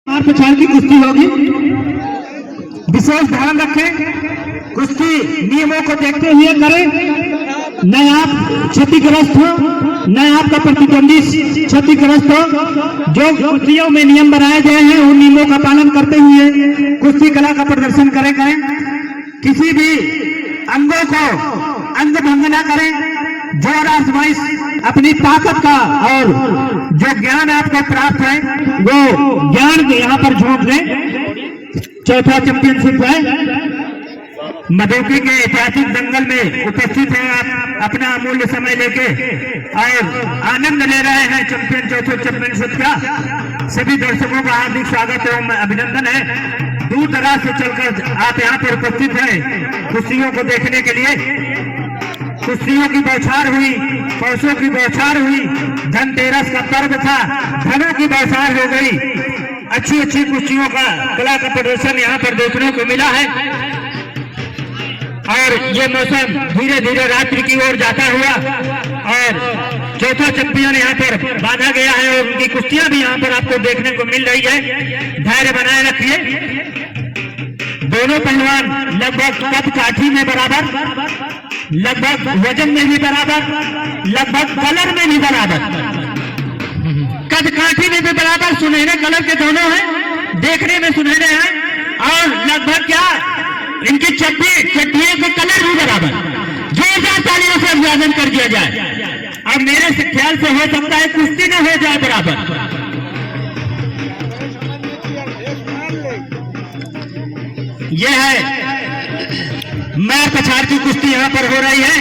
प्रचार की कुश्ती होगी, विशेष ध्यान रखें। कुश्ती नियमों को देखते हुए करें, न आप क्षतिग्रस्त हो न आपका प्रतिद्वंदी क्षतिग्रस्त हो। जो कुश्तियों में नियम बनाए गए हैं उन नियमों का पालन करते हुए कुश्ती कला का प्रदर्शन करें। किसी भी अंगों को अंग भंग न करें। जोर आजमाइश अपनी ताकत का और जो ज्ञान आपको प्राप्त है वो ज्ञान यहाँ पर झोंक दें। चौथा चैंपियनशिप है मधुकी के ऐतिहासिक दंगल में उपस्थित हैं। आप अपना अमूल्य समय लेके और आनंद ले रहे हैं चौथे चैंपियनशिप का। सभी दर्शकों का हार्दिक स्वागत एवं अभिनंदन है। दूर दराज से चलकर आप यहाँ पर उपस्थित हैं कुश्तियों को देखने के लिए। कुश्तियों की बौछार हुई, पैसों की बौछार हुई, धनतेरस का पर्व था, धनों की बौछार हो गई। अच्छी अच्छी कुश्तियों का कला का प्रदर्शन यहाँ पर देखने को मिला है। और ये मौसम धीरे धीरे रात्रि की ओर जाता हुआ और चौथा चैंपियन यहाँ पर बांधा गया है और उनकी कुश्तियां भी यहाँ पर आपको देखने को मिल रही है। धैर्य बनाए रखिए। दोनों पहलवान लगभग कद काठी में बराबर, लगभग वजन में भी बराबर, लगभग कलर में भी बराबर, कद काठी में भी बराबर, सुनहरे कलर के दोनों हैं, देखने में सुनहरे हैं और लगभग क्या इनकी चट्टियों के कलर भी बराबर। जोरदार तालियों से अभिवादन कर दिया जाए। अब मेरे से ख्याल से हो सकता है कुश्ती न हो जाए बराबर। यह है मैर पछाड़ की कुश्ती यहाँ पर हो रही है।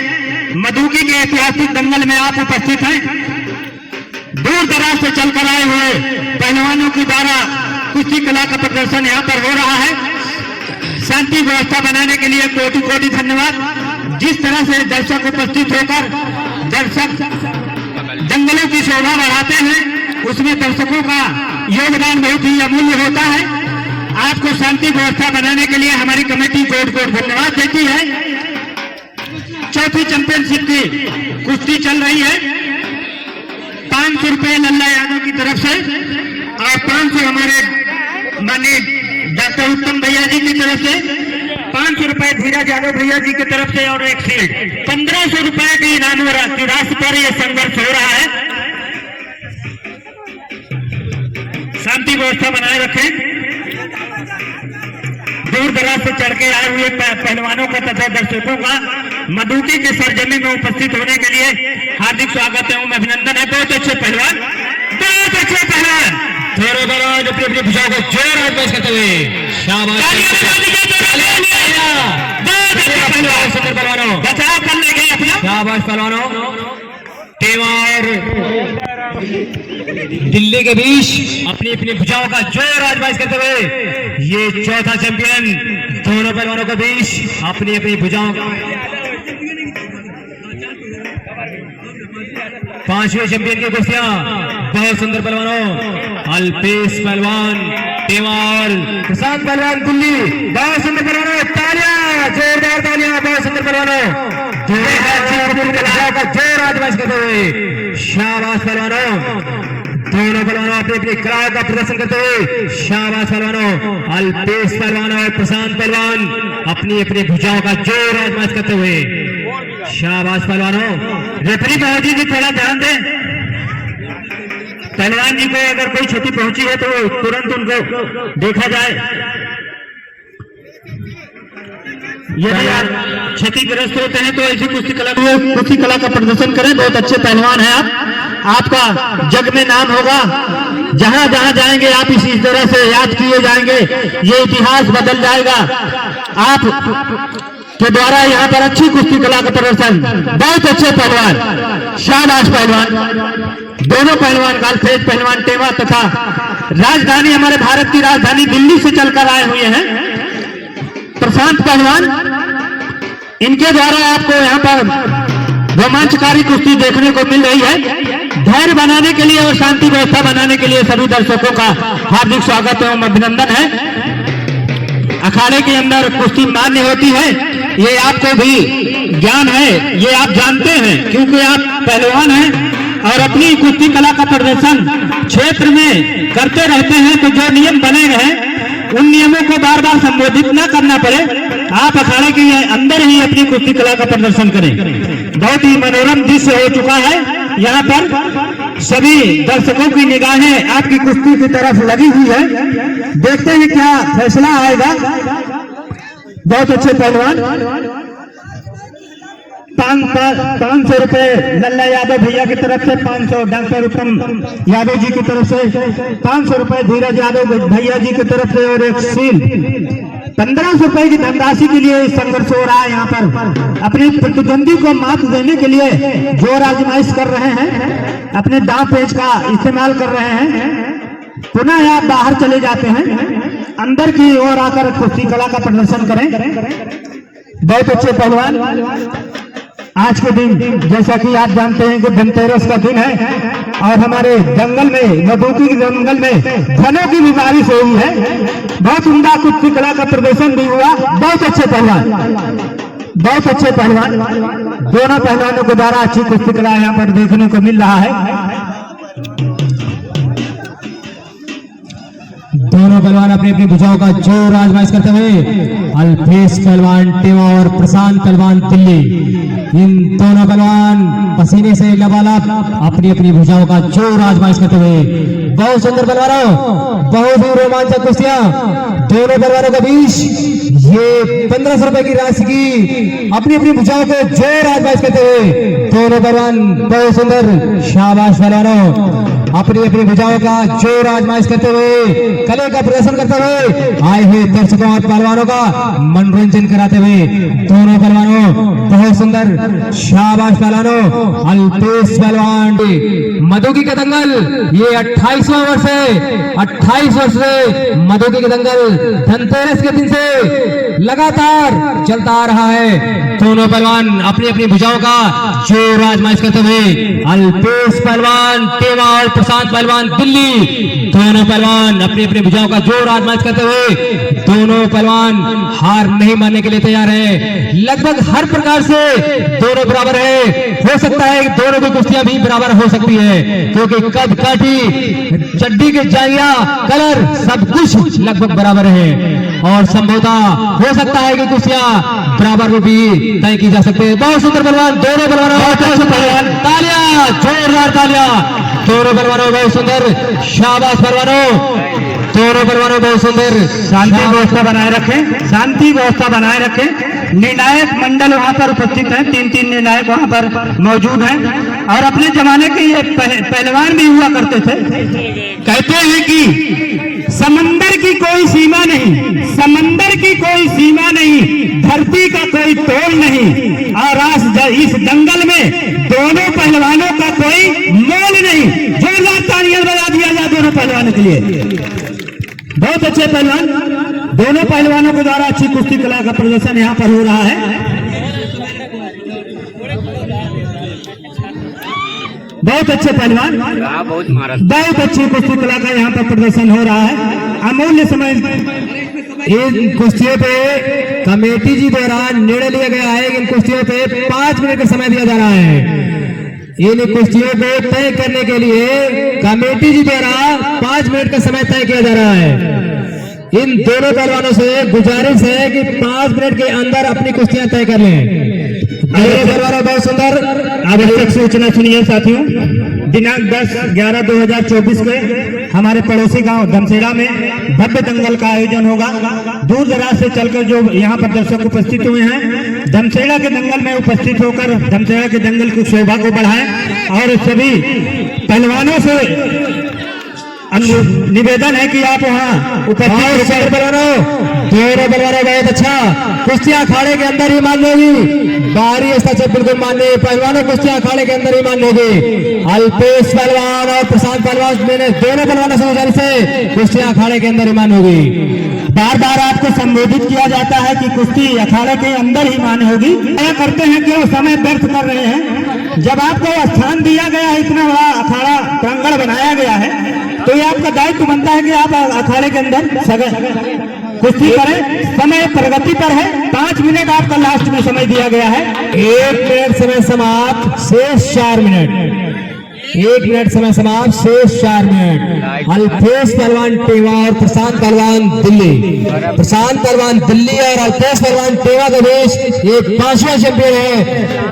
मधुकी के ऐतिहासिक दंगल में आप उपस्थित हैं। दूर दराज से चलकर आए हुए पहलवानों के द्वारा कुश्ती कला का प्रदर्शन यहाँ पर हो रहा है। शांति व्यवस्था बनाने के लिए कोटि कोटि धन्यवाद। जिस तरह से दर्शक उपस्थित होकर दर्शक दंगलों की शोभा बढ़ाते हैं उसमें दर्शकों का योगदान बहुत ही अमूल्य होता है। आपको शांति व्यवस्था बनाने के लिए हमारी कमेटी कोट कोट धन्यवाद देती है। चौथी चैंपियनशिप की कुश्ती चल रही है। 500 रुपये लल्ला यादव की तरफ से और 500 हमारे माननीय डॉक्टर उत्तम भैया जी की तरफ से, 500 रुपए धीरज यादव भैया जी की तरफ से और एक शील्ड। 1500 रुपए की इनाम की राशि पर यह संघर्ष हो रहा है। शांति व्यवस्था बनाए रखें। दूर दराज से चढ़ के आए हुए पहलवानों का तथा दर्शकों का मधुकी के सरजमी में उपस्थित होने के लिए हार्दिक स्वागत एवं अभिनंदन है। बहुत अच्छे पहलवान, बहुत अच्छे पहलवान। थोड़े बराबर अपनी भुजाओं को जोर और पेश करते हुए शाबाश पहलवानों, बचाव कर लेंगे अपना। शाबाश पहलवानों। तेवर दिल्ली के बीच अपनी अपनी भुजाओं का जोर आजमाइश करते हुए ये चौथा चैंपियन दोनों पहलवानों के बीच अपनी अपनी भुजाओं का। पांचवें चैंपियन की कुश्तियां बहुत सुंदर पहलवानों, अल्पेश पहलवान तेवर, प्रशांत पहलवान दिल्ली, बहुत सुंदर पहलवानों। तालियां, जोरदार तालियां, बहुत सुंदर पहलवानों। जोर आजमाइश करते हुए शाबाश पहलवानों। दोनों पहलवानों अपनी अपनी कला का प्रदर्शन करते हुए शाबाश पहलवानों। अल्पेश पहलवान और प्रशांत पहलवान अपनी अपनी भुजाओं का जोर आजमाइश करते हुए शाबाश पहलवानों। रेफरी महोदय जी थोड़ा ध्यान दें। पहलवान जी को अगर कोई क्षति पहुंची है तो तुरंत उनको देखा जाए। यदि आप क्षतिग्रस्त होते हैं तो ऐसी कुश्ती कला का प्रदर्शन करें। बहुत अच्छे पहलवान हैं आप, आपका जग में नाम होगा। जहां जहां जाएंगे आप इसी तरह से याद किए जाएंगे। ये इतिहास बदल जाएगा आप के द्वारा। यहाँ पर अच्छी कुश्ती कला का प्रदर्शन, बहुत अच्छे पहलवान, शाबाश पहलवान। दोनों पहलवान गालफेज पहलवान टेवा तथा राजधानी हमारे भारत की राजधानी दिल्ली से चलकर आए हुए हैं प्रशांत पहलवान। इनके द्वारा आपको यहाँ पर रोमांचकारी कुश्ती देखने को मिल रही है। धैर्य बनाने के लिए और शांति व्यवस्था बनाने के लिए सभी दर्शकों का हार्दिक स्वागत एवं अभिनंदन है। अखाड़े के अंदर कुश्ती मान्य होती है, ये आपको भी ज्ञान है, ये आप जानते हैं क्योंकि आप पहलवान हैं। और अपनी कुश्ती कला का प्रदर्शन क्षेत्र में करते रहते हैं, तो जो नियम बने हैं उन नियमों को बार बार संबोधित न करना पड़े, आप अखाड़े के अंदर ही अपनी कुश्ती कला का प्रदर्शन करें। बहुत ही मनोरम दृश्य हो चुका है। यहाँ पर सभी दर्शकों की निगाहें आपकी कुश्ती की तरफ लगी हुई है। देखते हैं क्या फैसला आएगा। बहुत अच्छे पहलवान 500 रुपए लल्ला यादव भैया की तरफ से, 500 डॉक्टर उत्तम यादव जी की तरफ से, 500 रुपए धीरज यादव भैया जी की तरफ से और एक सील 1500 रुपए की धनराशि के लिए संघर्ष हो रहा है। यहाँ पर अपने प्रतिद्वंदी को मात देने के लिए जोर आजमाइश कर रहे हैं, अपने दांव पेच का इस्तेमाल कर रहे हैं। पुनः आप बाहर चले जाते हैं, अंदर की ओर आकर कुश्ती कला का प्रदर्शन करें। बहुत अच्छे पहलवान, आज के दिन जैसा कि आप जानते हैं कि धनतेरस का दिन है और हमारे जंगल में, मधुकी जंगल में धनों की भी बारिश हुई है। बहुत उम्दा कुश्ती कला का प्रदर्शन भी हुआ। बहुत अच्छे पहलवान, बहुत अच्छे पहलवान, दोनों पहलवानों के द्वारा अच्छी कुश्ती कला यहाँ पर देखने को मिल रहा है। दोनों पहलवान अपनी अपनी भुजाओं का जोर आजमाइश करते हुए, अल्पेश पहलवान टेवा और प्रशांत पहलवान दिल्ली, इन दोनों पहलवान पसीने से लबालब अपनी अपनी भुजाओं का जोर आजमाइश करते हुए। बहुत सुंदर पहलवानों, बहुत ही रोमांचक कुश्तियां दोनों पहलवानों के बीच। ये 1500 रुपए की राशि की अपनी अपनी भुजाओं को जोर आजमाइश करते हुए दोनों पहलवान बहुत सुंदर। शाबाश पहलवानों, अपनी अपनी भुजाओं का जोर आजमाइश करते हुए, कले का प्रदर्शन करते हुए आए हुए दर्शकों और पहलवानों का मनोरंजन कराते हुए दोनों पहलवानों बहुत सुंदर। शाबाश पहलवानों। अल्पेश पहलवान मधुकी का दंगल, ये 28वां वर्ष है। 28 वर्ष से मधुकी का दंगल धनतेरस के दिन से लगातार चलता आ रहा है। दोनों पहलवान अपनी अपनी भुजाओं का जोर आजमाइश करते हुए, अल्पेश पहलवान टेवा और प्रशांत पहलवान दिल्ली, दोनों पहलवान अपनी अपनी भुजाओं का जोर आजमाइश करते हुए दोनों पहलवान हार नहीं मानने के लिए तैयार है। लगभग हर प्रकार से दोनों बराबर है। हो सकता है कि दोनों की कुश्तियां भी बराबर हो सकती है, क्योंकि कद काठी, चड्डी के जांघिया, कलर सब कुछ लगभग बराबर है और संभवतः हो सकता है कि कुश्तियां बराबर में भी तय की जा सकती है। बहुत सुंदर पहलवान, दोनों पहलवानों, तालियां, जोरदार तालियां, दोनों पहलवानों बहुत सुंदर। शाबाश पहलवानों, दोनों पहलवानों बहुत सुंदर। शांति व्यवस्था बनाए रखें, शांति व्यवस्था बनाए रखें। निर्णायक मंडल वहां पर उपस्थित हैं, 3 निर्णायक वहां पर मौजूद हैं और अपने जमाने के ये पहलवान भी हुआ करते थे। कहते हैं कि समंदर की कोई सीमा नहीं, समंदर की कोई सीमा नहीं, धरती का कोई तोड़ नहीं और इस दंगल में दोनों पहलवानों का कोई मोल नहीं। जोरदार तालियां बजा दिया जाए दोनों पहलवानों के लिए। बहुत अच्छे पहलवान, दोनों पहलवानों के द्वारा अच्छी कुश्ती कला का प्रदर्शन यहाँ पर हो रहा है। बहुत अच्छे पहलवान, बहुत अच्छी कुश्ती कला का यहाँ पर प्रदर्शन हो रहा है। अमूल्य समय इन कुश्तियों पे कमेटी जी द्वारा निर्णय लिया गया है कि इन कुश्तियों पे 5 मिनट का समय दिया जा रहा है। इन कुश्तियों को तय करने के लिए कमेटी जी द्वारा 5 मिनट का समय तय किया जा रहा है। इन दोनों पहलवानों से गुजारिश है कि 5 मिनट के अंदर अपनी कुश्तियां तय कर लें। बहुत सुंदर। आवश्यक सूचना सुनिए साथियों, दिनांक 10/11/2024 के हमारे पड़ोसी गांव धमसेड़ा में भव्य दंगल का आयोजन होगा। दूर दराज से चलकर जो यहाँ पर दर्शक उपस्थित हुए हैं, धमसेड़ा के दंगल में उपस्थित होकर धमसेड़ा के दंगल की शोभा को बढ़ाएं और सभी पहलवानों से निवेदन है कि आप वहाँ उपस्थित दोनों बलवानों बहुत अच्छा। कुश्तियां अखाड़े के अंदर ही मान होगी, बाहरी स्तर से बिल्कुल मान्य। पहलवानों कुश्तियां अखाड़े के अंदर ही मान होगी। अल्पेश पहलवान और प्रशांत पहलवान, मैंने दोनों पहलवानों से कुश्तियां अखाड़े के अंदर ही मान होगी। बार बार आपको संबोधित किया जाता है कि कुश्ती अखाड़े के अंदर ही मान्य होगी। क्या करते हैं कि वो समय व्यर्थ कर रहे हैं। जब आपको स्थान दिया गया है, इतना बड़ा अखाड़ा प्रांगण बनाया गया है, तो ये आपका दायित्व बनता है कि आप अखाड़े के अंदर कुश्ती करें। समय प्रगति पर है, 5 मिनट आपका लास्ट में समय दिया गया है। 1 मिनट समय समाप्त, शेष 4 मिनट। 1 मिनट समय समाप्त, शेष 4 मिनट। अल्पेश पहलवान टेवा और प्रशांत पहलवान दिल्ली, प्रशांत पहलवान दिल्ली और अल्पेश पहलवान टेवा के बीच ये 5वां चैंपियन है।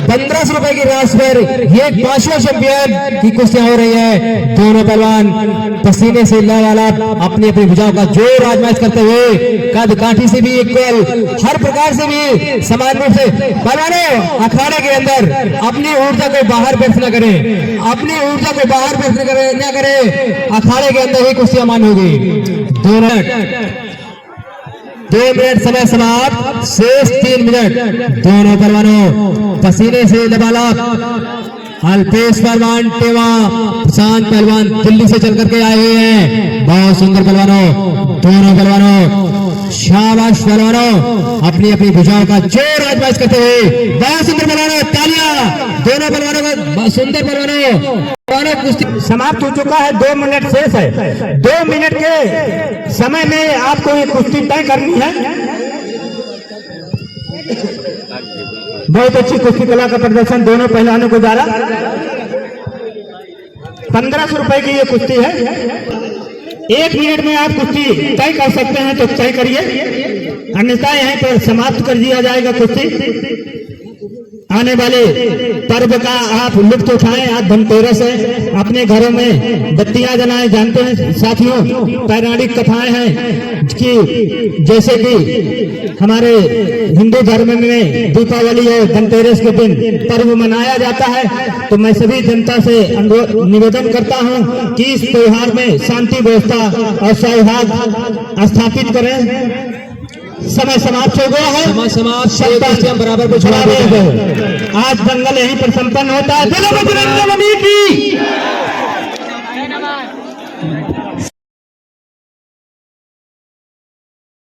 1500 रुपए की राशि पर ये 5वां चैंपियन की कुश्तियां हो रही है। दोनों पहलवान पसीने से लबालब अपनी अपनी भुजाओं का जोर आजमाइश करते हुए कद काठी से भी इक्वल, हर प्रकार से भी समान रूप से पहलवानों अखाड़े के अंदर अपनी ऊर्जा को बाहर व्यक्त न करें, अपनी ऊर्जा को बाहर व्यक्त न करें। अखाड़े के अंदर ही कुश्तियां मान होगी। 2 मिनट समय समाप्त, शेष 3 मिनट। दोनों पहलवानों पसीने से लबालब। अल्पेश पहलवान टेवा, प्रशांत पहलवान दिल्ली से चल करके आए हुए हैं। बहुत सुंदर पहलवानों, दोनों पहलवानों, शाबाश पहलवानों, अपनी अपनी भुजाओं का जोर आजमाइश करते हुए बहुत सुंदर पहलवानों, तालियां दोनों पहलवानों का। सुंदर पहलवानों, कुश्ती समाप्त हो चुका है, 2 मिनट शेष है। 2 मिनट के समय में आपको ये कुश्ती तय करनी है। बहुत अच्छी कुश्ती कला का प्रदर्शन दोनों पहलवानों को जा रहा। 1500 रुपए की ये कुश्ती है। 1 मिनट में आप कुश्ती तय कर सकते हैं तो तय करिए, अन्यथा यहीं पर समाप्त कर दिया जाएगा कुश्ती। आने वाले पर्व का आप लुत्फ उठाएं। आज धनतेरस है, अपने घरों में बत्तियां जलाएं। जानते हैं साथियों, पौराणिक कथाएं हैं कि जैसे कि हमारे हिंदू धर्म में दीपावली और धनतेरस के दिन पर्व मनाया जाता है, तो मैं सभी जनता से निवेदन करता हूं कि इस त्योहार में शांति व्यवस्था और सौहार्द स्थापित करें। समय समाप्त हो गया है। समय समाप्त, हम बराबर को छोड़ा देते हैं। आज दंगल यहीं पर संपन्न होता है।